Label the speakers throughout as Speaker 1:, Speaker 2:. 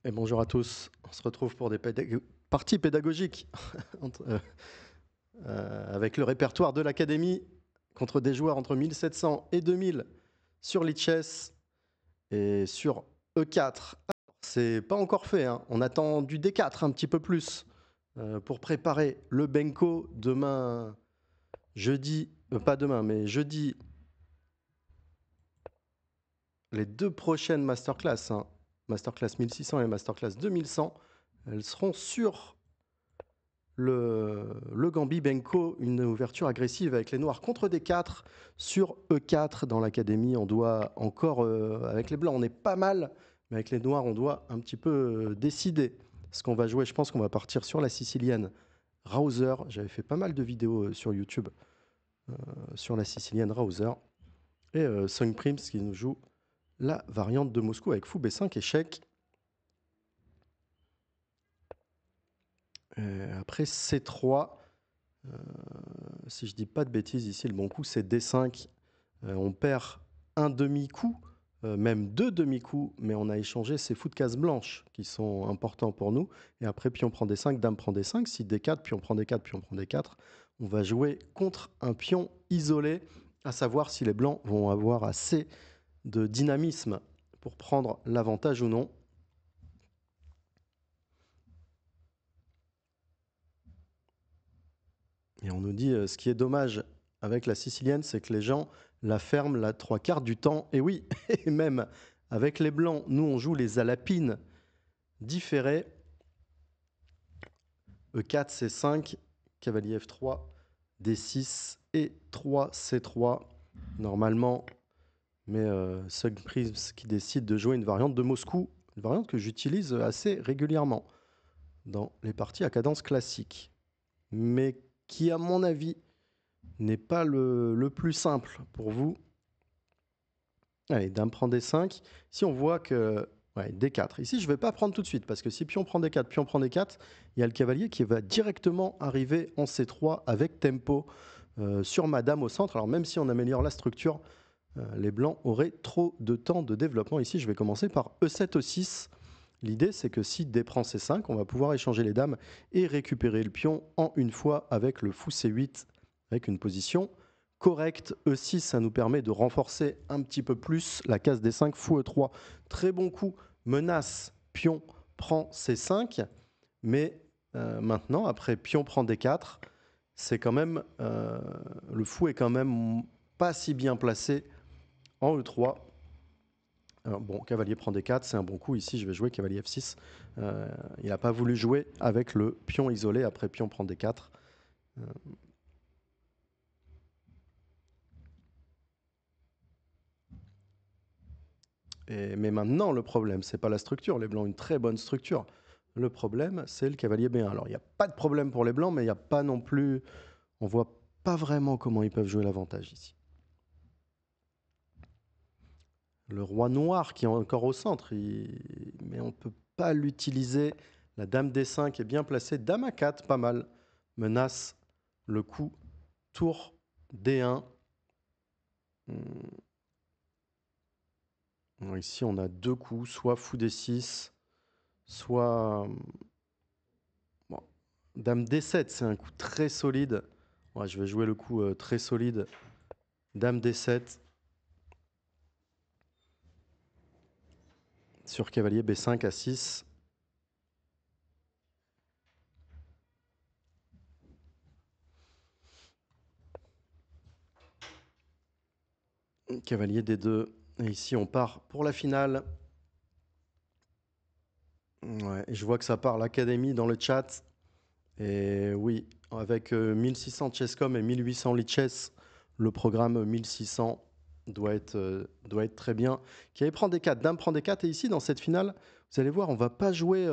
Speaker 1: Et bonjour à tous. On se retrouve pour des parties pédagogiques avec le répertoire de l'Académie contre des joueurs entre 1700 et 2000 sur Lichess et sur E4. C'est pas encore fait, hein. On attend du D4 un petit peu plus pour préparer le Benko demain, jeudi, pas demain, mais jeudi, les deux prochaines masterclass, hein, masterclass 1600 et masterclass 2100, elles seront sur le Gambit Benko, une ouverture agressive avec les noirs contre D4 sur E4 dans l'académie. On doit encore, avec les blancs, on est pas mal, mais avec les noirs, on doit un petit peu décider ce qu'on va jouer. Je pense qu'on va partir sur la sicilienne Rauser. J'avais fait pas mal de vidéos sur YouTube sur la sicilienne Rauser. Et Sung Prims qui nous joue la variante de Moscou avec fou B5 échec. Après C3, si je dis pas de bêtises, ici le bon coup c'est D5. On perd un demi-coup, même deux demi-coups, mais on a échangé ces fous de case blanches qui sont importants pour nous. Et après, pion prend D5, dame prend D5. Si D4, pion prend D4, pion prend D4, on va jouer contre un pion isolé, à savoir si les blancs vont avoir assez de dynamisme pour prendre l'avantage ou non. Et on nous dit, ce qui est dommage avec la sicilienne, c'est que les gens la ferment la trois quarts du temps. Et oui, et même avec les blancs, nous on joue les alapines différées. E4, C5, cavalier F3, D6 et 3, C3. Normalement, mais Sung Prims qui décide de jouer une variante de Moscou, une variante que j'utilise assez régulièrement dans les parties à cadence classique, mais qui, à mon avis, n'est pas le plus simple pour vous. Allez, dame prend D5. Si on voit que... Ouais, D4. Ici, je ne vais pas prendre tout de suite, parce que si pion prend D4, pion prend D4, il y a le cavalier qui va directement arriver en C3 avec tempo sur ma dame au centre. Alors même si on améliore la structure, les blancs auraient trop de temps de développement. Ici, je vais commencer par E7, E6. L'idée, c'est que si D prend C5, on va pouvoir échanger les dames et récupérer le pion en une fois avec le fou C8, avec une position correcte. E6, ça nous permet de renforcer un petit peu plus la case D5, fou E3. Très bon coup, menace, pion prend C5, mais maintenant, après pion prend D4, c'est quand même, le fou est quand même pas si bien placé en E3. Alors bon, cavalier prend D4, c'est un bon coup. Ici, je vais jouer cavalier F6. Il n'a pas voulu jouer avec le pion isolé après pion prend D4. Mais maintenant, le problème, c'est pas la structure. Les blancs ont une très bonne structure. Le problème, c'est le cavalier B1. Alors, il n'y a pas de problème pour les blancs, mais il n'y a pas non plus... On voit pas vraiment comment ils peuvent jouer l'avantage ici. Le roi noir qui est encore au centre, mais on ne peut pas l'utiliser. La dame D5 est bien placée. Dame A4, pas mal. Menace le coup. Tour D1. Ici, on a deux coups, soit fou D6, soit... Bon. Dame D7, c'est un coup très solide. Ouais, je vais jouer le coup très solide. Dame D7. Sur cavalier B5 à 6. Cavalier D2. Et ici, on part pour la finale. Ouais, et je vois que ça part l'Académie dans le chat. Et oui, avec 1600 Chesscom et 1800 Lichess, le programme 1600 doit être très bien. Cavalier prend D4, dame prend D4. Et ici, dans cette finale, vous allez voir, on va pas jouer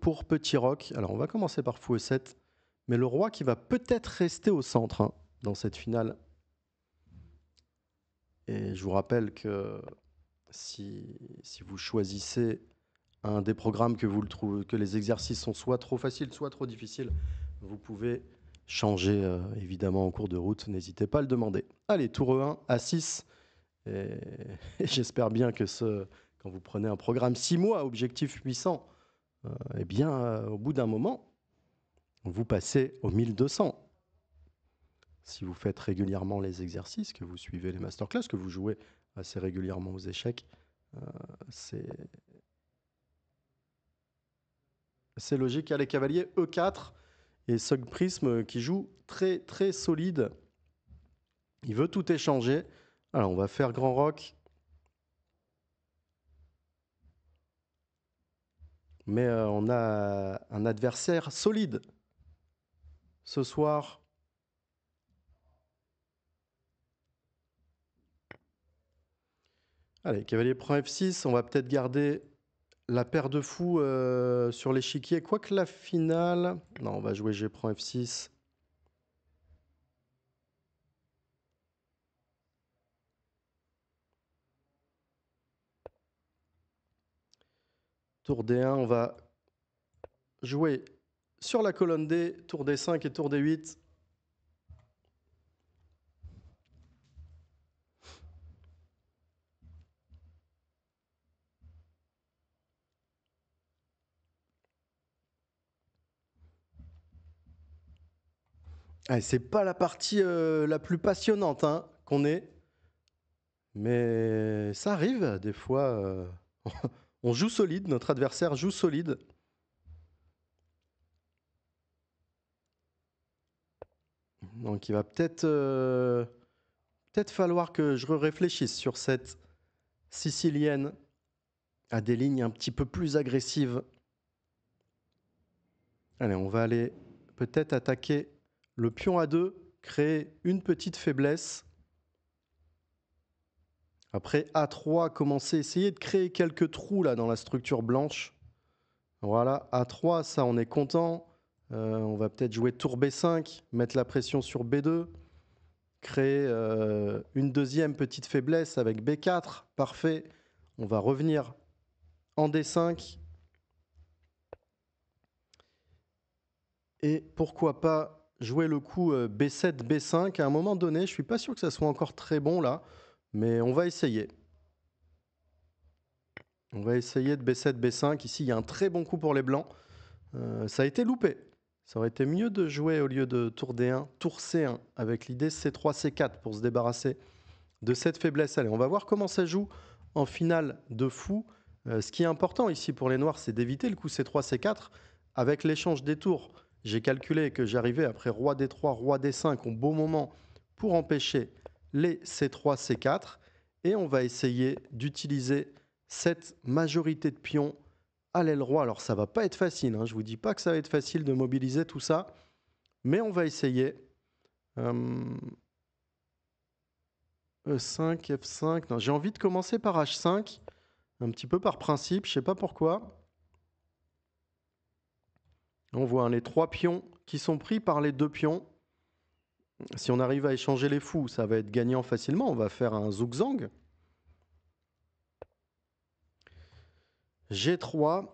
Speaker 1: pour petit roc. Alors, on va commencer par fou E7. Mais le roi qui va peut-être rester au centre hein, dans cette finale. Et je vous rappelle que si vous choisissez un des programmes que vous le trouvez, que les exercices sont soit trop faciles, soit trop difficiles, vous pouvez changer évidemment en cours de route. N'hésitez pas à le demander. Allez, tour E1 à 6. Et j'espère bien que quand vous prenez un programme 6 mois, objectif puissant, eh bien, au bout d'un moment, vous passez au 1200. Si vous faites régulièrement les exercices, que vous suivez les masterclass, que vous jouez assez régulièrement aux échecs, c'est logique. Il y a les cavaliers E4 et Sog Prism qui joue très très solide. Il veut tout échanger. Alors on va faire grand rock. Mais on a un adversaire solide ce soir. Allez, cavalier prend F6. On va peut-être garder la paire de fous sur l'échiquier. Quoique la finale... Non, on va jouer G prend F6. Tour D1, on va jouer sur la colonne D, tour D5 et tour D8. Ah, c'est pas la partie la plus passionnante qu'on ait. Mais ça arrive, des fois, on joue solide, notre adversaire joue solide. Donc il va peut-être falloir que je réfléchisse sur cette sicilienne à des lignes un petit peu plus agressives. Allez, on va aller peut-être attaquer le pion A2, créer une petite faiblesse. Après A3, commencer, essayer de créer quelques trous là dans la structure blanche. Voilà, A3, ça on est content. On va peut-être jouer tour B5, mettre la pression sur B2, créer une deuxième petite faiblesse avec B4. Parfait. On va revenir en D5. Et pourquoi pas jouer le coup B7, B5 à un moment donné. Je ne suis pas sûr que ça soit encore très bon là, mais on va essayer. On va essayer de B7, B5. Ici, il y a un très bon coup pour les blancs. Ça a été loupé. Ça aurait été mieux de jouer au lieu de tour D1, tour C1, avec l'idée C3, C4 pour se débarrasser de cette faiblesse. Allez, on va voir comment ça joue en finale de fou. Ce qui est important ici pour les noirs, c'est d'éviter le coup C3, C4. Avec l'échange des tours, j'ai calculé que j'arrivais après roi D3, roi D5 au bon moment pour empêcher les C3, C4. Et on va essayer d'utiliser cette majorité de pions à l'aile roi. Alors ça va pas être facile, je ne vous dis pas que ça va être facile de mobiliser tout ça, mais on va essayer. E5, F5, non, j'ai envie de commencer par H5, un petit peu par principe, je sais pas pourquoi. On voit les trois pions qui sont pris par les deux pions. Si on arrive à échanger les fous, ça va être gagnant facilement. On va faire un zugzang. G3.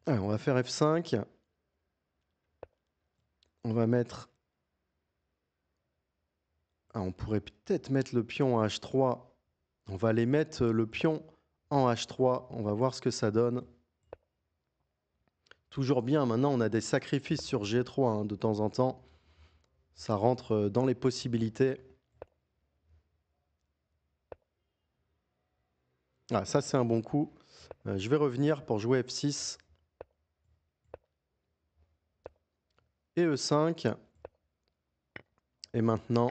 Speaker 1: Allez, on va faire F5. On va mettre... on pourrait peut-être mettre le pion à H3. On va aller mettre le pion en H3. On va voir ce que ça donne. Toujours bien. Maintenant, on a des sacrifices sur G3 de temps en temps. Ça rentre dans les possibilités. Ah, ça, c'est un bon coup. Je vais revenir pour jouer F6 et E5. Et maintenant,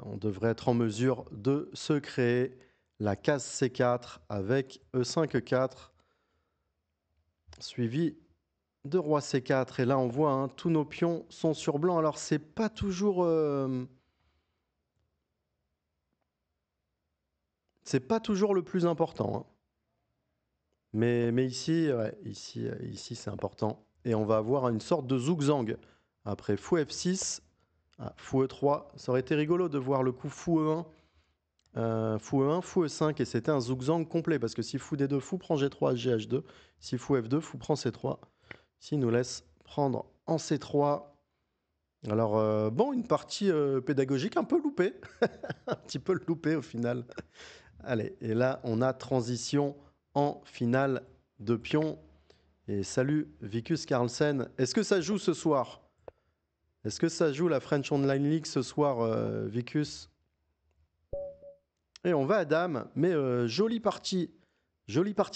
Speaker 1: on devrait être en mesure de se créer la case C4 avec E5, E4, suivi de roi C4. Et là, on voit, tous nos pions sont sur blanc. Alors, c'est pas toujours... c'est pas toujours le plus important. Mais ici, ouais, ici c'est important. Et on va avoir une sorte de zugzang. Après fou F6, fou E3. Ça aurait été rigolo de voir le coup fou E1, fou E1, fou E5. Et c'était un zugzang complet. Parce que si fou D2, fou prend G3, GH2. Si fou F2, fou prend C3. Ici, il nous laisse prendre en C3. Alors, bon, une partie pédagogique un peu loupée. Un petit peu loupée au final. Allez, et là, on a transition en finale de pion. Et salut, Vicus Carlsen. Est-ce que ça joue ce soir? Est-ce que ça joue la French Online League ce soir, Vicus? Et on va à dame, mais jolie partie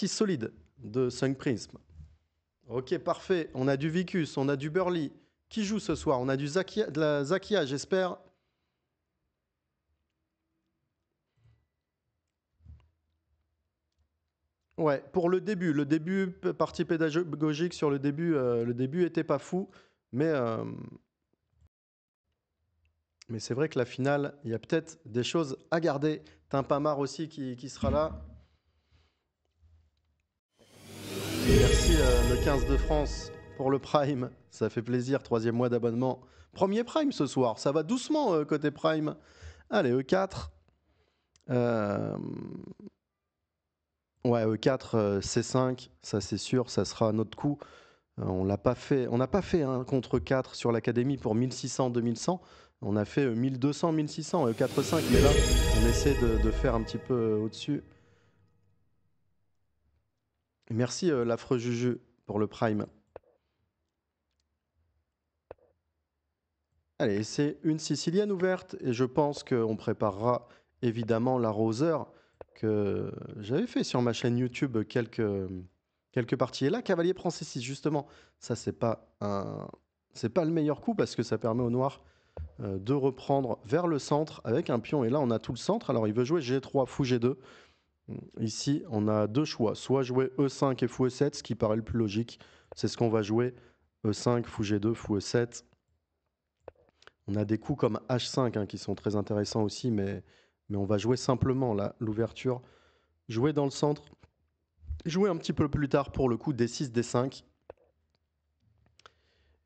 Speaker 1: solide de Sung Prism. Ok, parfait. On a du Vicus, on a du Burley. Qui joue ce soir? On a de la Zakia, j'espère. Ouais, pour le début, partie pédagogique sur le début était pas fou, mais, mais c'est vrai que la finale, il y a peut-être des choses à garder. Timpamar aussi qui sera là. Merci le 15 de France pour le Prime, ça fait plaisir, 3e mois d'abonnement. Premier Prime ce soir, ça va doucement côté Prime. Allez, E4. Ouais, E4, C5, ça c'est sûr, ça sera notre coup. On n'a pas fait un contre 4 sur l'Académie pour 1600, 2100. On a fait 1200, 1600, 4-5. Mais là, on essaie de faire un petit peu au-dessus. Merci l'affreux Juju pour le Prime. Allez, c'est une Sicilienne ouverte. Et je pense qu'on préparera évidemment l'arroseur que j'avais fait sur ma chaîne YouTube quelques parties. Et là, cavalier prend C6, justement. Ça, c'est pas le meilleur coup parce que ça permet au noir de reprendre vers le centre avec un pion. Et là, on a tout le centre. Alors, il veut jouer G3, fou G2. Ici, on a deux choix. Soit jouer E5 et fou E7, ce qui paraît le plus logique. C'est ce qu'on va jouer. E5, fou G2, fou E7. On a des coups comme H5 qui sont très intéressants aussi, mais on va jouer simplement là, l'ouverture. Jouer dans le centre. Jouer un petit peu plus tard pour le coup D6, D5.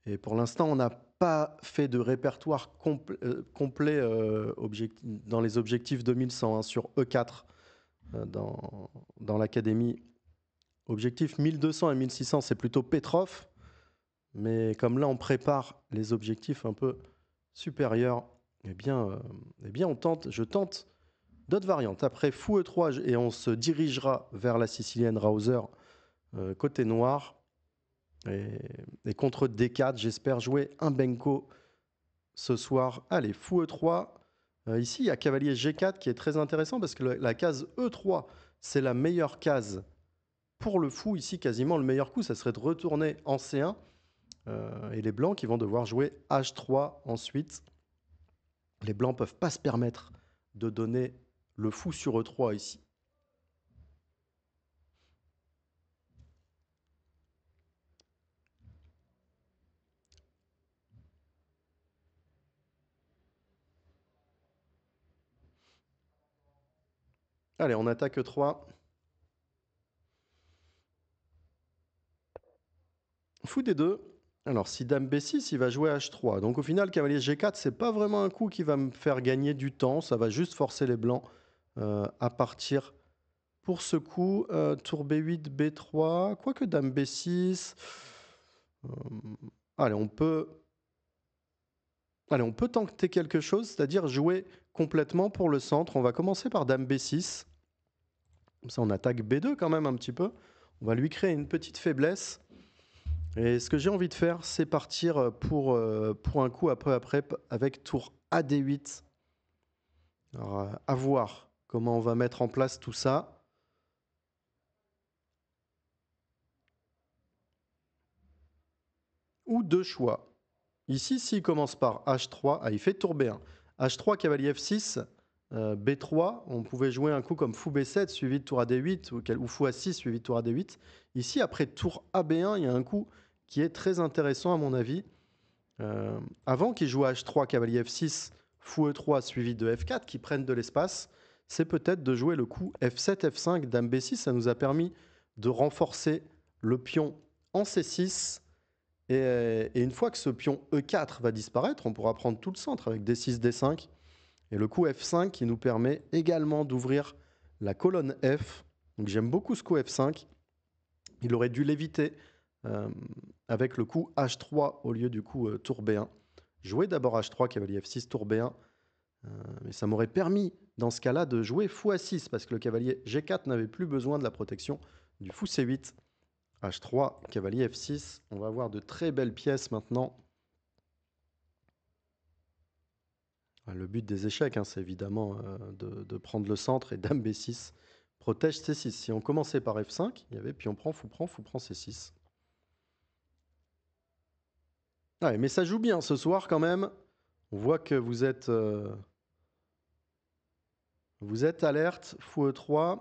Speaker 1: Et pour l'instant, on n'a pas fait de répertoire complet dans les objectifs 2100 sur E4 dans l'académie. Objectif 1200 et 1600, c'est plutôt Petrov. Mais comme là, on prépare les objectifs un peu supérieurs, eh bien je tente d'autres variantes. Après fou E3, et on se dirigera vers la sicilienne Rauser côté noir. Et contre D4, j'espère jouer un Benko ce soir. Allez, fou E3. Ici, il y a cavalier G4 qui est très intéressant parce que la case E3, c'est la meilleure case pour le fou. Ici, quasiment le meilleur coup, ça serait de retourner en C1. Et les blancs qui vont devoir jouer H3 ensuite. Les blancs ne peuvent pas se permettre de donner le fou sur E3 ici. Allez, on attaque E3. Fou D2. Alors, si dame B6, il va jouer H3. Donc, au final, cavalier G4, c'est pas vraiment un coup qui va me faire gagner du temps. Ça va juste forcer les blancs à partir pour ce coup. Tour B8, B3. Quoique dame B6. Allez, on peut tenter quelque chose, c'est-à-dire jouer complètement pour le centre. On va commencer par dame B6. Comme ça, on attaque B2 quand même un petit peu. On va lui créer une petite faiblesse. Et ce que j'ai envie de faire, c'est partir pour un coup après avec tour AD8. Alors, à voir comment on va mettre en place tout ça. Ou deux choix. Ici, s'il commence par H3, il fait tour B1. H3, cavalier F6, B3, on pouvait jouer un coup comme fou B7 suivi de tour AD8 ou fou A6 suivi de tour AD8. Ici, après tour AB1, il y a un coup qui est très intéressant à mon avis. Avant qu'il joue H3, cavalier F6, fou E3 suivi de F4 qui prennent de l'espace, c'est peut-être de jouer le coup F7, F5, dame B6. Ça nous a permis de renforcer le pion en C6. Et une fois que ce pion E4 va disparaître, on pourra prendre tout le centre avec D6, D5. Et le coup F5 qui nous permet également d'ouvrir la colonne F. Donc j'aime beaucoup ce coup F5. Il aurait dû l'éviter avec le coup H3 au lieu du coup tour B1. Jouer d'abord H3, cavalier F6, tour B1. Mais ça m'aurait permis, dans ce cas-là, de jouer fou A6, parce que le cavalier G4 n'avait plus besoin de la protection du fou C8. H3, cavalier F6. On va avoir de très belles pièces maintenant. Le but des échecs, hein, c'est évidemment de prendre le centre, et dame B6 protège C6. Si on commençait par F5, il y avait pion prend, fou prend C6. Ouais, mais ça joue bien ce soir quand même. On voit que vous êtes alerte, fou E3.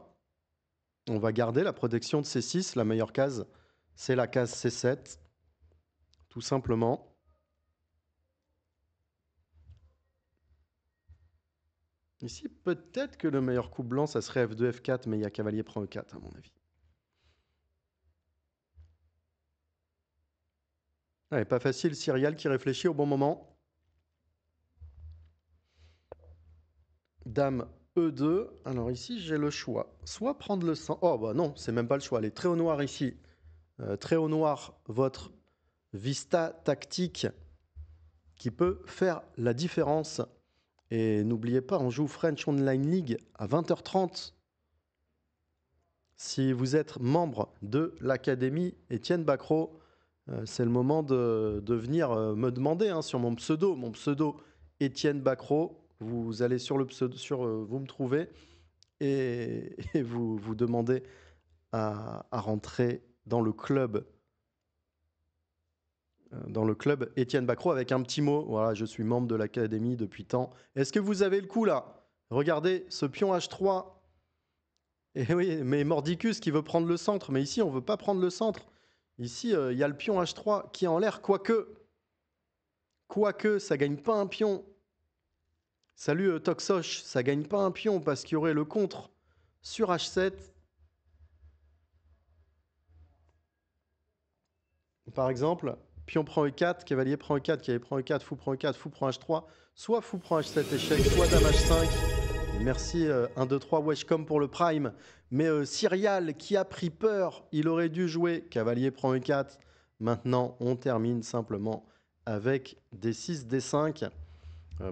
Speaker 1: On va garder la protection de C6. La meilleure case, c'est la case C7, tout simplement. Ici, peut-être que le meilleur coup blanc, ça serait F2, F4, mais il y a cavalier prend E4, à mon avis. Ouais, pas facile, Cyrial qui réfléchit au bon moment. Dame E2. Alors ici, j'ai le choix. Soit prendre le centre. Oh, bah non, c'est même pas le choix. Les très haut noir ici. Très haut noir, votre vista tactique qui peut faire la différence. Et n'oubliez pas, on joue French Online League à 20h30. Si vous êtes membre de l'académie Étienne Bacrot, c'est le moment de venir me demander sur mon pseudo Étienne Bacrot. Vous allez sur le pseudo, vous me trouvez et vous demandez à rentrer dans le club Étienne Bacrot avec un petit mot. Voilà, je suis membre de l'académie depuis tant. Est-ce que vous avez le coup là? Regardez ce pion H3. Et oui, mais Mordicus qui veut prendre le centre. Mais ici, on ne veut pas prendre le centre. Ici, il y a le pion H3 qui est en l'air, quoique, ça gagne pas un pion. Salut Toxosh, ça gagne pas un pion parce qu'il y aurait le contre sur H7. Par exemple, pion prend E4, cavalier prend E4, cavalier prend E4, fou prend E4, fou prend H3, soit fou prend H7 échec, soit dame H5. Et merci 1, 2, 3, Weshcom pour le prime. Mais Cyrial qui a pris peur, il aurait dû jouer cavalier prend E4. Maintenant, on termine simplement avec D6, D5.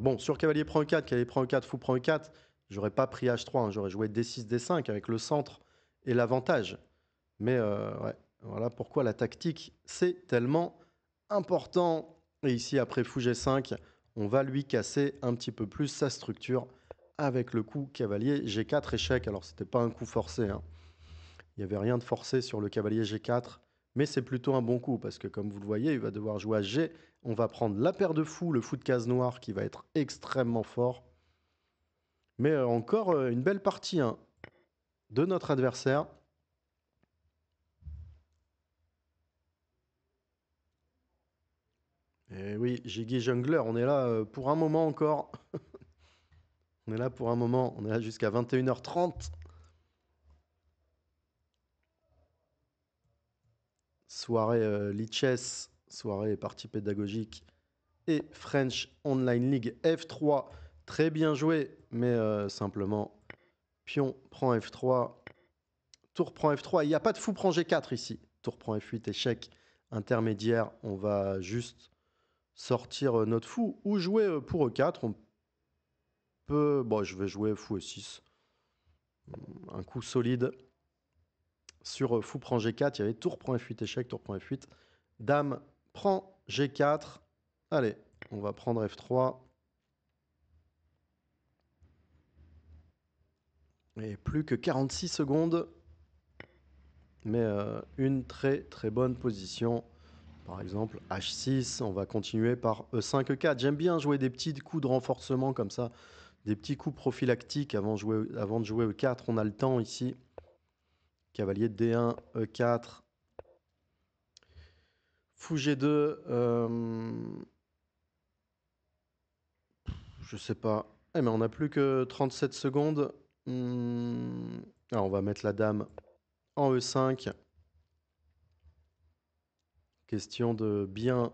Speaker 1: Bon, sur cavalier prend E4, cavalier prend E4, fou prend E4, j'aurais pas pris H3, hein, j'aurais joué D6, D5 avec le centre et l'avantage. Mais ouais, voilà pourquoi la tactique, c'est tellement important. Et ici, après fou G5, on va lui casser un petit peu plus sa structure avec le coup cavalier G4 échec. Alors, c'était pas un coup forcé, hein. Il n'y avait rien de forcé sur le cavalier G4, mais c'est plutôt un bon coup parce que, comme vous le voyez, il va devoir jouer à G. On va prendre la paire de fous, le fou de case noire qui va être extrêmement fort. Mais encore une belle partie de notre adversaire. Et oui, Jiggy Jungler, on est là pour un moment encore. On est là pour un moment, on est là jusqu'à 21h30. Soirée Lichess, soirée partie pédagogique et French Online League F3. Très bien joué, mais simplement pion prend F3, tour prend F3. Il n'y a pas de fou prend G4 ici. Tour prend F8, échec intermédiaire. On va juste sortir notre fou ou jouer pour E4. On peut... Bon, je vais jouer fou E6. Un coup solide. Sur fou prend G4, il y avait tour prend F8, échec, tour prend F8. Dame prend G4. Allez, on va prendre F3. Et plus que 46 secondes. Mais une très très bonne position. Par exemple, H6, on va continuer par E5, E4. J'aime bien jouer des petits coups de renforcement comme ça. Des petits coups prophylactiques avant de jouer E4. On a le temps ici. Cavalier de D1, E4. Fou G2. Je sais pas. Eh, mais on n'a plus que 37 secondes. Alors, on va mettre la dame en E5. Question de bien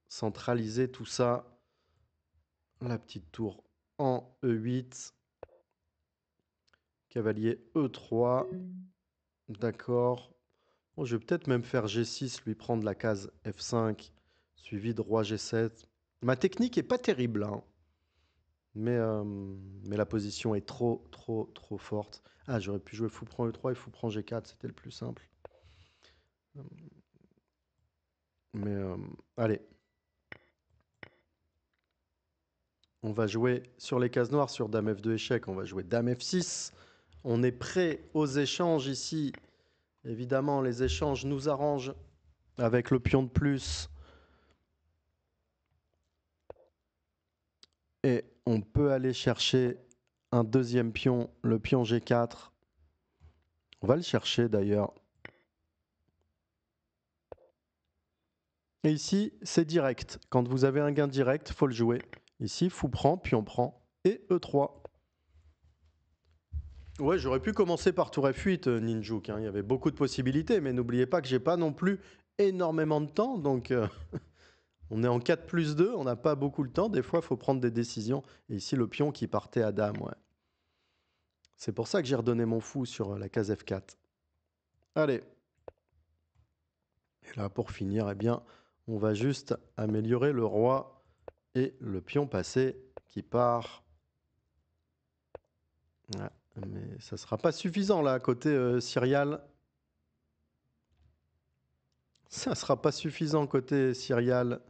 Speaker 1: centraliser tout ça. La petite tour en E8. Cavalier E3. D'accord. Bon, je vais peut-être même faire G6, lui prendre la case F5, suivi de roi G7. Ma technique est pas terrible, hein. mais la position est trop forte. Ah, j'aurais pu jouer fou prend E3 et fou prend G4, c'était le plus simple. Mais allez. On va jouer sur les cases noires, sur Dame F2 échec, on va jouer Dame F6. On est prêt aux échanges ici. Évidemment, les échanges nous arrangent avec le pion de plus. Et on peut aller chercher un deuxième pion, le pion G4. On va le chercher d'ailleurs. Et ici, c'est direct. Quand vous avez un gain direct, il faut le jouer. Ici, fou prend, pion prend et E3. Ouais, j'aurais pu commencer par tour F8, Ninjuk. Il y avait beaucoup de possibilités, mais n'oubliez pas que j'ai pas non plus énormément de temps. Donc, on est en 4+2, on n'a pas beaucoup de temps. Des fois, il faut prendre des décisions. Et ici, le pion qui partait à dame, ouais. C'est pour ça que j'ai redonné mon fou sur la case F4. Allez. Et là, pour finir, eh bien, on va juste améliorer le roi et le pion passé qui part. Ouais, mais ça ne sera pas suffisant là, côté Syrial. Ça ne sera pas suffisant côté Syrial.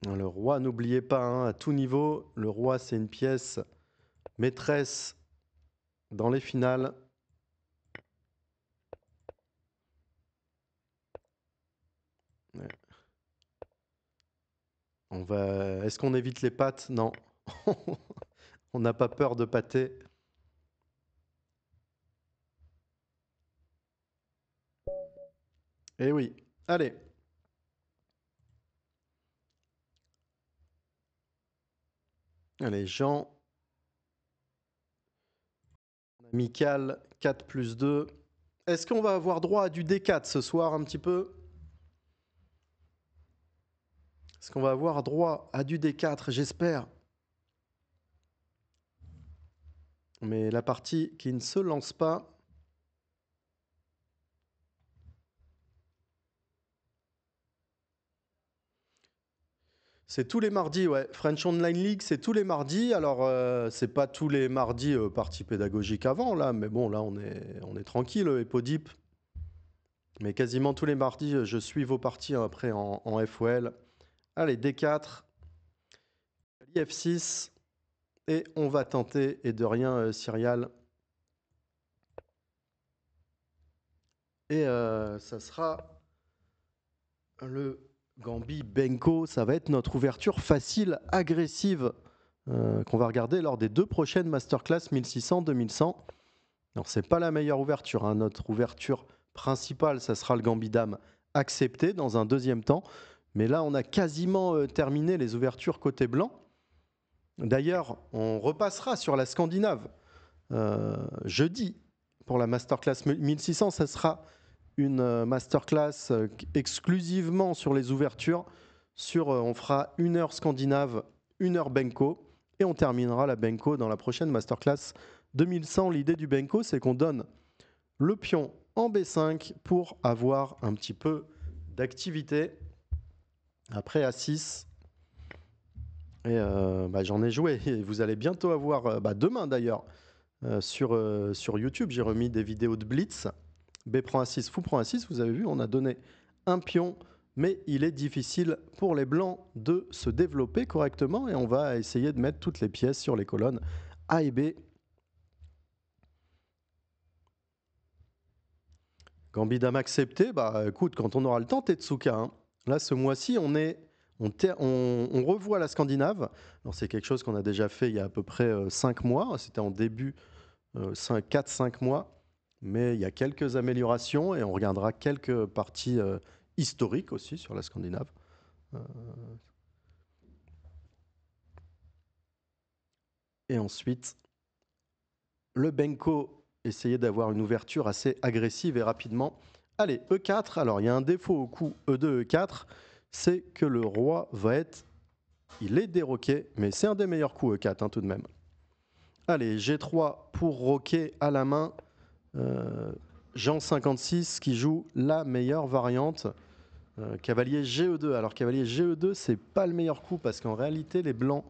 Speaker 1: Le roi, n'oubliez pas, hein, à tout niveau, le roi, c'est une pièce maîtresse dans les finales. Ouais. Est-ce qu'on évite les pattes? Non. On n'a pas peur de pâter. Eh oui. Allez. Allez, Jean. Amical, 4+2. Est-ce qu'on va avoir droit à du D4 ce soir un petit peu? Est-ce qu'on va avoir droit à du D4? J'espère. Mais la partie qui ne se lance pas. C'est tous les mardis, ouais. French Online League, c'est tous les mardis. Alors, c'est pas tous les mardis partie pédagogique avant, là. Mais bon, là, on est tranquille, Epodip. Mais quasiment tous les mardis, je suis vos parties après en FOL. Allez, D4. F6. Et on va tenter, et de rien, Syrial. Et ça sera le Gambit Benko. Ça va être notre ouverture facile, agressive, qu'on va regarder lors des 2 prochaines masterclass 1600-2100. Alors, c'est pas la meilleure ouverture, hein. Notre ouverture principale, ça sera le Gambit Dame accepté dans un deuxième temps. Mais là, on a quasiment terminé les ouvertures côté blanc. D'ailleurs, on repassera sur la Scandinave jeudi pour la masterclass 1600. Ça sera une masterclass exclusivement sur les ouvertures. On fera 1 heure Scandinave, 1 heure Benko. Et on terminera la Benko dans la prochaine masterclass 2100. L'idée du Benko, c'est qu'on donne le pion en B5 pour avoir un petit peu d'activité. Après A6. Et j'en ai joué. Et vous allez bientôt avoir, demain d'ailleurs, sur YouTube, j'ai remis des vidéos de Blitz. B prend A6, fou prend A6. Vous avez vu, on a donné un pion. Mais il est difficile pour les blancs de se développer correctement. Et on va essayer de mettre toutes les pièces sur les colonnes A et B. Gambit Dame accepté. Bah écoute, quand on aura le temps, Tetsuka. Hein. Là, ce mois-ci, on revoit la Scandinave. Alors, c'est quelque chose qu'on a déjà fait il y a à peu près 5 mois. C'était en début 4-5 mois. Mais il y a quelques améliorations et on regardera quelques parties historiques aussi sur la Scandinave. Et ensuite, le Benko, essayer d'avoir une ouverture assez agressive et rapidement. Allez, E4. Alors, il y a un défaut au coup E2, E4. C'est que le roi va être... Il est déroqué, mais c'est un des meilleurs coups E4 hein, tout de même. Allez, G3 pour roquer à la main. Jean 56 qui joue la meilleure variante. Cavalier GE2. Alors cavalier GE2, c'est pas le meilleur coup parce qu'en réalité, les blancs,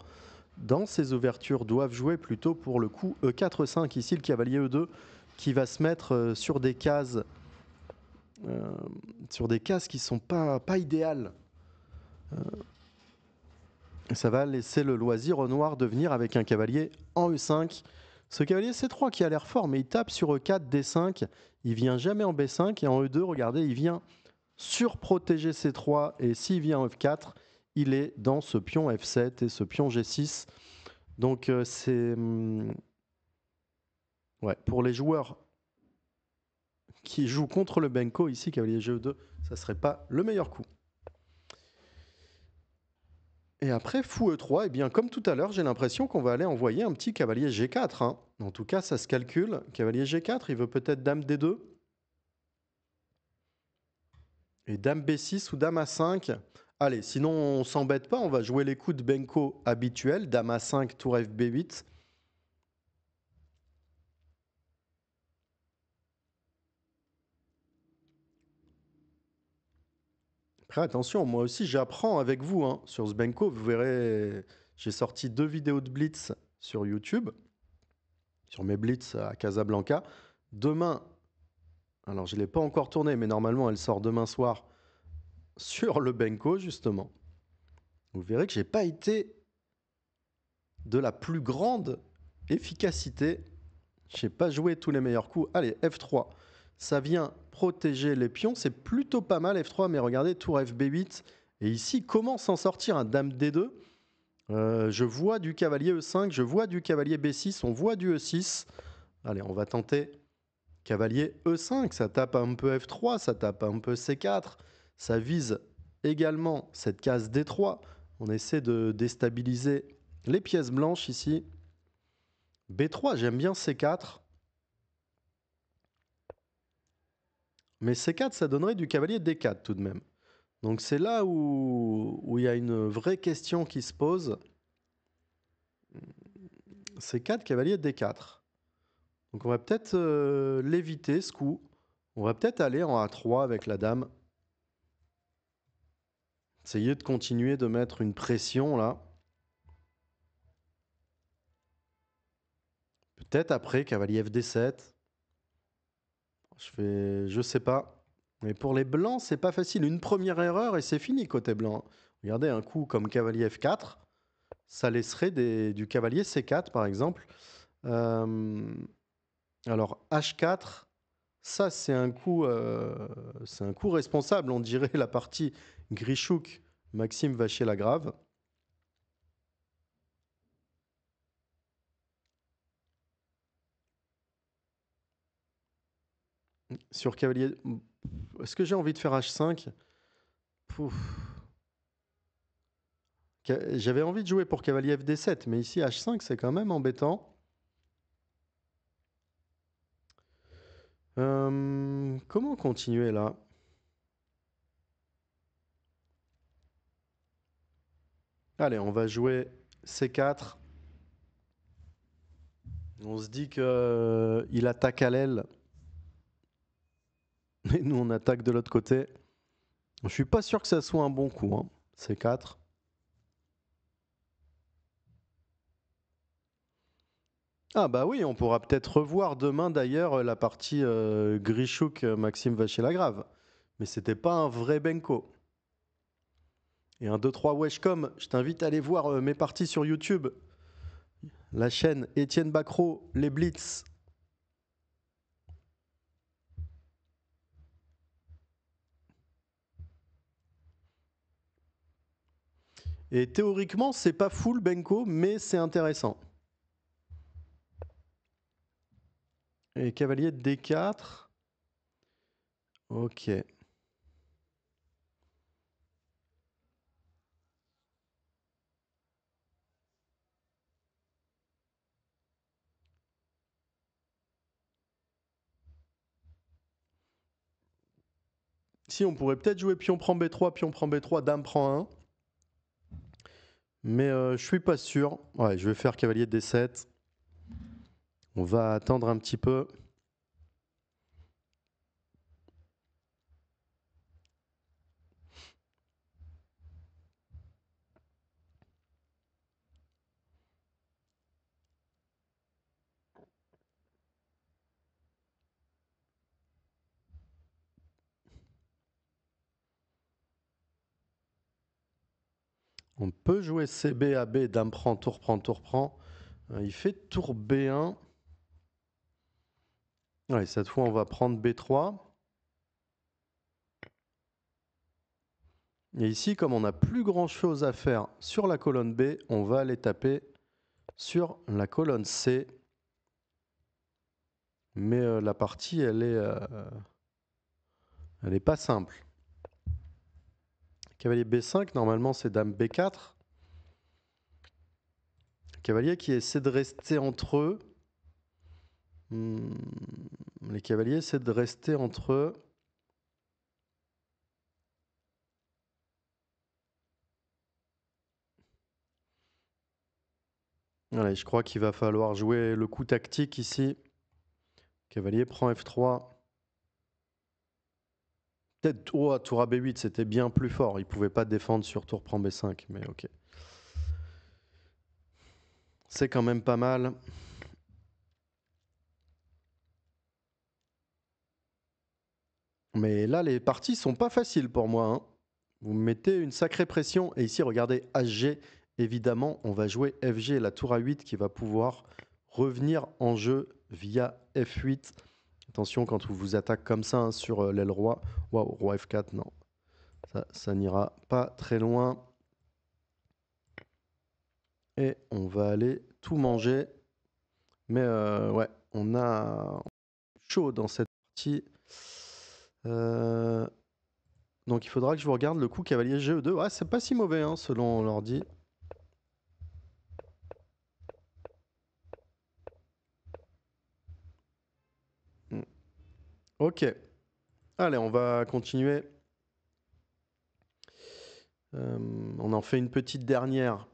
Speaker 1: dans ces ouvertures, doivent jouer plutôt pour le coup E4-5. Ici, le cavalier E2 qui va se mettre sur des cases qui sont pas idéales. Ça va laisser le loisir au noir de venir avec un cavalier en E5. Ce cavalier C3 qui a l'air fort, mais il tape sur E4, D5. Il vient jamais en B5. Et en E2, regardez, il vient surprotéger C3. Et s'il vient en F4, il est dans ce pion F7 et ce pion G6. Donc c'est... ouais, pour les joueurs qui jouent contre le Benko, ici, cavalier G2, ça serait pas le meilleur coup. Et après, fou E3, et bien comme tout à l'heure, j'ai l'impression qu'on va aller envoyer un petit cavalier G4. Hein. En tout cas, ça se calcule. Cavalier G4, il veut peut-être dame D2. Et dame B6 ou dame A5. Allez, sinon on s'embête pas, on va jouer les coups de Benko habituels. Dame A5, tour FB8. Après, attention, moi aussi j'apprends avec vous hein, sur ce Benko. Vous verrez, j'ai sorti 2 vidéos de Blitz sur YouTube, sur mes Blitz à Casablanca. Demain, alors je ne l'ai pas encore tournée, mais normalement elle sort demain soir sur le Benko, justement. Vous verrez que je n'ai pas été de la plus grande efficacité. Je n'ai pas joué tous les meilleurs coups. Allez, F3. Ça vient protéger les pions. C'est plutôt pas mal, F3. Mais regardez, tour FB8. Et ici, comment s'en sortir un dame D2 je vois du cavalier E5. Je vois du cavalier B6. On voit du E6. Allez, on va tenter cavalier E5. Ça tape un peu F3. Ça tape un peu C4. Ça vise également cette case D3. On essaie de déstabiliser les pièces blanches ici. B3, j'aime bien C4. Mais C4, ça donnerait du cavalier D4 tout de même. Donc c'est là où il y a une vraie question qui se pose. C4, cavalier D4. Donc on va peut-être l'éviter ce coup. On va peut-être aller en A3 avec la dame. Essayer de continuer de mettre une pression là. Peut-être après, cavalier FD7. Je sais pas. Mais pour les blancs, c'est pas facile. Une première erreur et c'est fini côté blanc. Regardez, un coup comme cavalier F4, ça laisserait du cavalier C4 par exemple. Alors H4, ça c'est un coup responsable. On dirait la partie Grichouk, Maxime Vachier-Lagrave. Sur cavalier, est-ce que j'ai envie de faire H5? Pouf. J'avais envie de jouer pour cavalier FD7, mais ici H5 c'est quand même embêtant. Comment continuer là? Allez, on va jouer C4. On se dit qu'il attaque à l'aile. Et nous, on attaque de l'autre côté. Je suis pas sûr que ça soit un bon coup, hein, C4. Ah bah oui, on pourra peut-être revoir demain d'ailleurs la partie Grichouk Maxime Vachier-Lagrave. Mais c'était pas un vrai Benko. Et un 2-3 Weshcom, je t'invite à aller voir mes parties sur YouTube. La chaîne Étienne Bacro, les Blitz. Et théoriquement, c'est pas full Benko, mais c'est intéressant. Et cavalier de D4. Ok. Si, on pourrait peut-être jouer pion prend B3, dame prend 1. Mais je suis pas sûr. Ouais, je vais faire cavalier D7. On va attendre un petit peu. On peut jouer CB, AB, dame prend, tour prend, tour prend. Il fait tour B1. Allez, cette fois, on va prendre B3. Et ici, comme on n'a plus grand-chose à faire sur la colonne B, on va aller taper sur la colonne C. Mais la partie, elle est pas simple. Cavalier B5, normalement, c'est dame B4. Cavalier qui essaie de rester entre eux. Les cavaliers essaient de rester entre eux. Allez, je crois qu'il va falloir jouer le coup tactique ici. Cavalier prend F3. Peut-être tour à B8, c'était bien plus fort. Il ne pouvait pas défendre sur tour prend B5, mais ok. C'est quand même pas mal. Mais là, les parties sont pas faciles pour moi, hein. Vous me mettez une sacrée pression. Et ici, regardez, HG, évidemment, on va jouer FG, la tour A8 qui va pouvoir revenir en jeu via F8. Attention quand on vous attaque comme ça, hein, sur l'aile roi. Waouh, roi F4, non. Ça n'ira pas très loin. Et on va aller tout manger. Mais ouais, on a chaud dans cette partie. Donc il faudra que je vous regarde le coup cavalier GE2. Ouais, c'est pas si mauvais, hein, selon l'ordi. Ok. Allez, on va continuer. On en fait une petite dernière.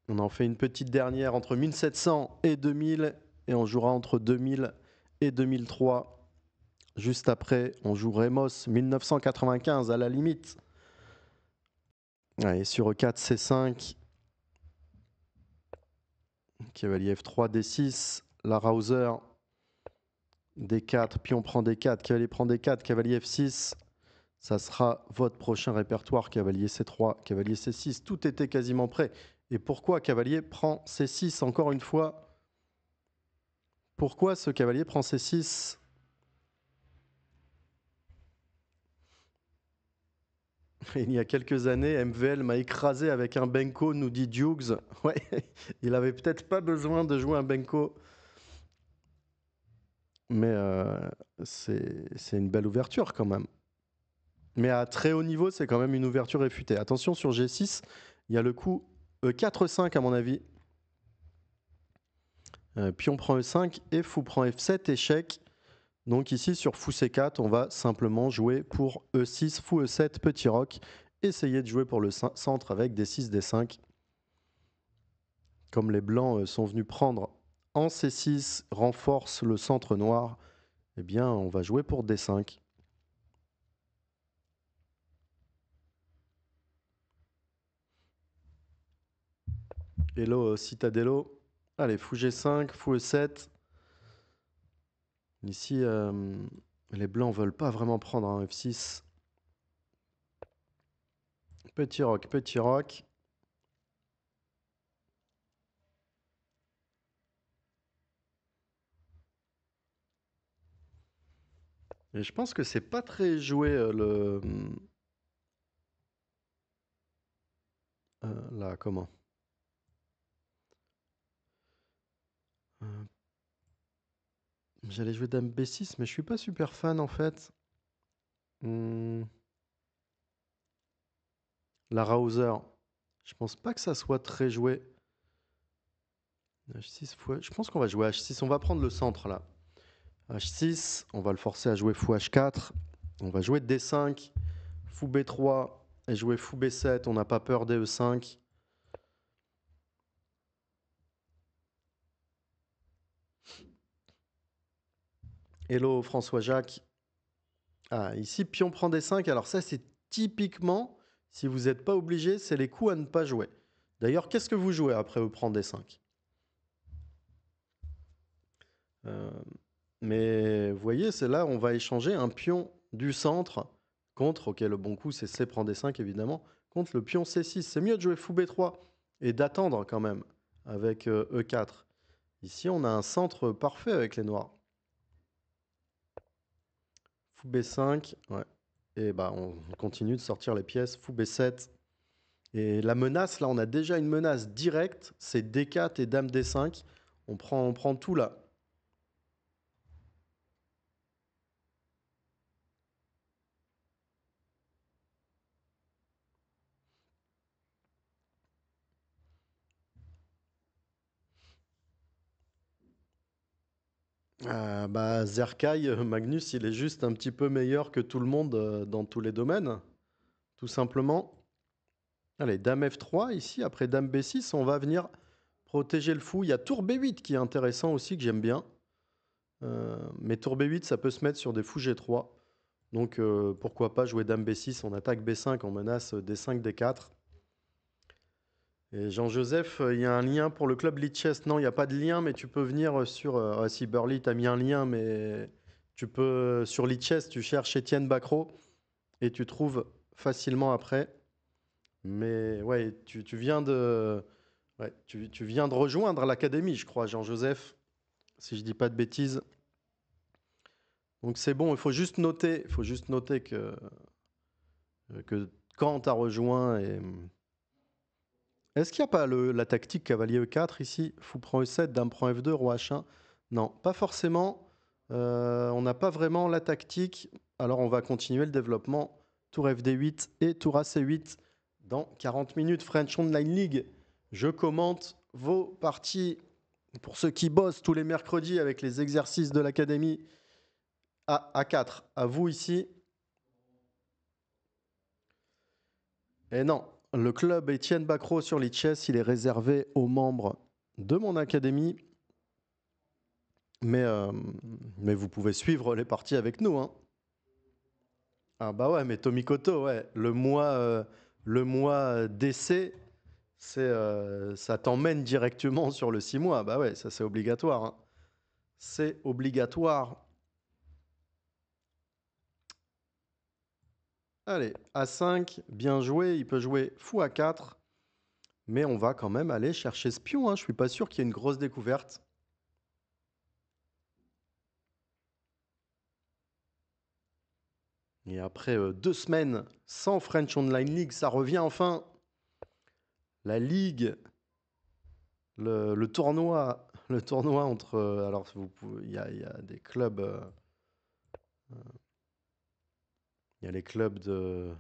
Speaker 1: On en fait une petite dernière entre 1700 et 2000. Et on jouera entre 2000 et 2003. Juste après, on joue Remos 1995 à la limite. Allez, sur E4, C5. Cavalier F3, D6. La Rouser. D4, pion prend D4, cavalier prend D4, cavalier F6. Ça sera votre prochain répertoire, cavalier C3, cavalier C6. Tout était quasiment prêt. Et pourquoi cavalier prend C6 encore une fois? Pourquoi ce cavalier prend C6? Il y a quelques années, MVL m'a écrasé avec un Benko, nous dit Dukes. Ouais, il avait peut-être pas besoin de jouer un Benko. Mais c'est une belle ouverture quand même. Mais à très haut niveau, c'est quand même une ouverture réfutée. Attention, sur G6, il y a le coup E4-5 à mon avis. Pion prend E5 et fou prend F7, échec. Donc ici, sur fou C4, on va simplement jouer pour E6, fou E7, petit roc. Essayer de jouer pour le centre avec D6, D5. Comme les blancs sont venus prendre en C6, renforce le centre noir, eh bien, on va jouer pour D5. Hello, Citadello. Allez, fou G5, fou E7. Ici, les blancs ne veulent pas vraiment prendre un F6. Petit roc, petit roc. Et je pense que c'est pas très joué là, comment J'allais jouer dame B6, mais je suis pas super fan en fait. La Rouser. Je pense pas que ça soit très joué. H6, je pense qu'on va jouer H6. On va prendre le centre là. H6, on va le forcer à jouer fou H4. On va jouer D5, fou B3 et jouer fou B7. On n'a pas peur des E5. Hello François-Jacques. Ah, ici, pion prend D5. Alors ça, c'est typiquement, si vous n'êtes pas obligé, c'est les coups à ne pas jouer. D'ailleurs, qu'est-ce que vous jouez après E prend D5? Mais vous voyez, c'est là on va échanger un pion du centre contre, ok, le bon coup c'est C prend D5 évidemment, contre le pion C6. C'est mieux de jouer fou B3 et d'attendre quand même avec E4. Ici, on a un centre parfait avec les noirs. Fou B5, ouais. Et bah, on continue de sortir les pièces. Fou B7. Et la menace, là, on a déjà une menace directe. C'est D4 et Dame D5. On prend tout là. Bah, Zerkai, Magnus, il est juste un petit peu meilleur que tout le monde dans tous les domaines, tout simplement. Allez, Dame F3 ici, après Dame B6, on va venir protéger le fou. Il y a Tour B8 qui est intéressant aussi, que j'aime bien. Mais Tour B8, ça peut se mettre sur des fous G3. Donc pourquoi pas jouer Dame B6, on attaque B5, on menace D5, D4. Et Jean-Joseph, il y a un lien pour le club Lichess. Non, il n'y a pas de lien, mais tu peux venir sur... si Burley t'a mis un lien, mais tu peux... Sur Lichess, tu cherches Étienne Bacro et tu trouves facilement après. Mais ouais, tu viens de... Ouais, tu viens de rejoindre l'académie, je crois, Jean-Joseph, si je dis pas de bêtises. Donc c'est bon, il faut juste noter que quand tu as rejoint... Est-ce qu'il n'y a pas la tactique cavalier E4 ici? Fou prend E7, dame prend F2, roi H1. Non, pas forcément. On n'a pas vraiment la tactique. Alors on va continuer le développement. Tour FD8 et tour AC8 dans 40 minutes. French Online League. Je commente vos parties pour ceux qui bossent tous les mercredis avec les exercices de l'académie à A4. À vous ici. Et non, le club Étienne Bacro sur Lichess, il est réservé aux membres de mon académie. Mais vous pouvez suivre les parties avec nous. Hein. Ah bah ouais, mais Tomikoto, ouais, le mois d'essai, ça t'emmène directement sur le 6 mois. Bah ouais, ça c'est obligatoire. Hein. C'est obligatoire. Allez, A5, bien joué. Il peut jouer fou A4. Mais on va quand même aller chercher ce pion. Hein. Je suis pas sûr qu'il y ait une grosse découverte. Et après 2 semaines sans French Online League, ça revient enfin. La Ligue, le tournoi entre... alors, il y a des clubs... il y a les clubs de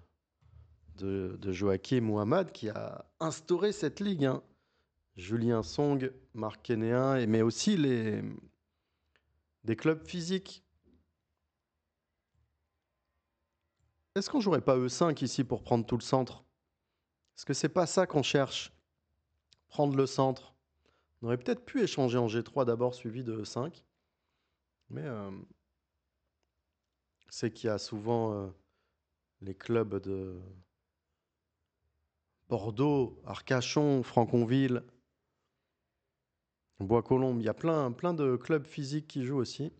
Speaker 1: Joachim Muhammad qui a instauré cette ligue. Hein. Julien Song, Marc Kénéen, mais aussi des clubs physiques. Est-ce qu'on jouerait pas E5 ici pour prendre tout le centre? Est-ce que c'est pas ça qu'on cherche? Prendre le centre. On aurait peut-être pu échanger en G3 d'abord, suivi de E5. Mais c'est qu'il y a souvent les clubs de Bordeaux, Arcachon, Franconville, Bois-Colombes. Il y a plein de clubs physiques qui jouent aussi.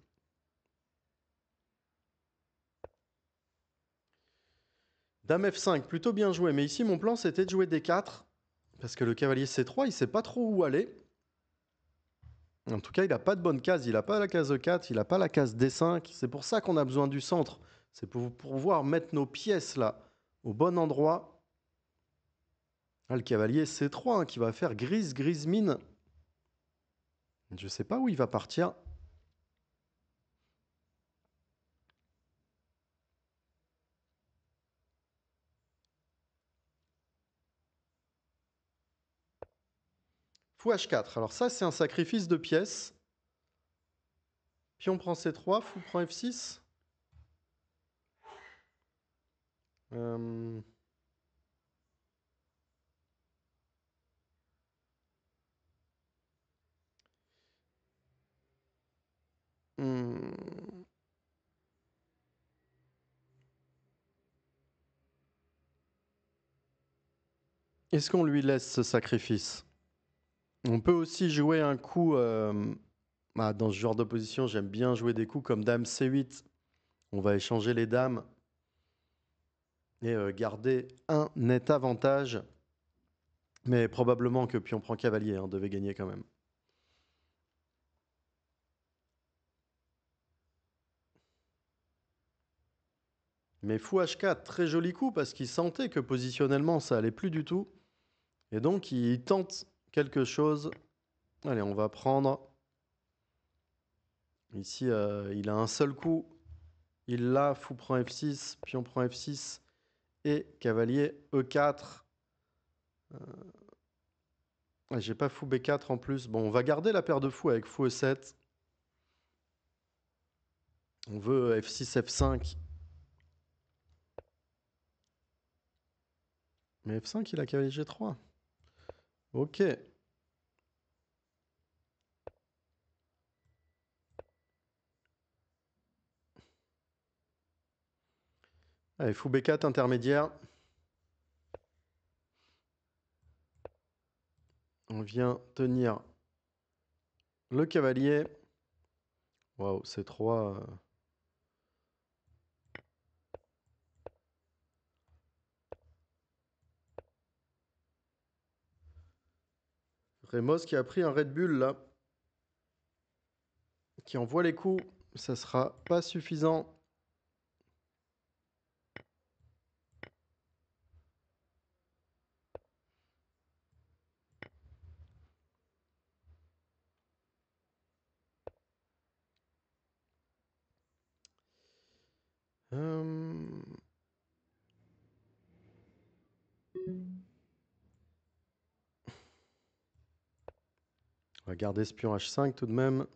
Speaker 1: Dame F5, plutôt bien joué. Mais ici, mon plan, c'était de jouer D4. Parce que le cavalier C3, il ne sait pas trop où aller. En tout cas, il n'a pas de bonne case. Il n'a pas la case E4, il n'a pas la case D5. C'est pour ça qu'on a besoin du centre. C'est pour pouvoir mettre nos pièces là, au bon endroit. Ah, le cavalier C3 hein, qui va faire grise mine. Je ne sais pas où il va partir. Fou H4. Alors ça, c'est un sacrifice de pièces. Pion prend C3, fou prend F6. Euh... hmm. Est-ce qu'on lui laisse ce sacrifice? On peut aussi jouer un coup... dans ce genre d'opposition, j'aime bien jouer des coups comme Dame C8. On va échanger les dames. et garder un net avantage. Mais probablement que pion prend cavalier devait gagner quand même. Mais fou H4, très joli coup parce qu'il sentait que positionnellement ça allait plus du tout. Et donc il tente quelque chose. Allez, on va prendre. Ici, il a un seul coup. Il l'a, fou prend F6, pion prend F6 et cavalier E4. J'ai pas fou B4 en plus. Bon, on va garder la paire de fous avec fou E7. On veut F6, F5. Mais F5, il a cavalier G3. Ok. Allez, fou B4 intermédiaire. On vient tenir le cavalier. Waouh, C3. Remos qui a pris un Red Bull là. Qui envoie les coups. Ça sera pas suffisant. On va garder ce pion H5 tout de même.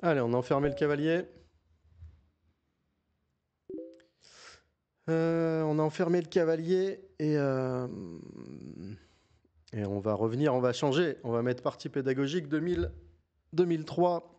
Speaker 1: Allez, on a enfermé le cavalier. On a enfermé le cavalier et on va revenir, on va changer. On va mettre partie pédagogique 2003.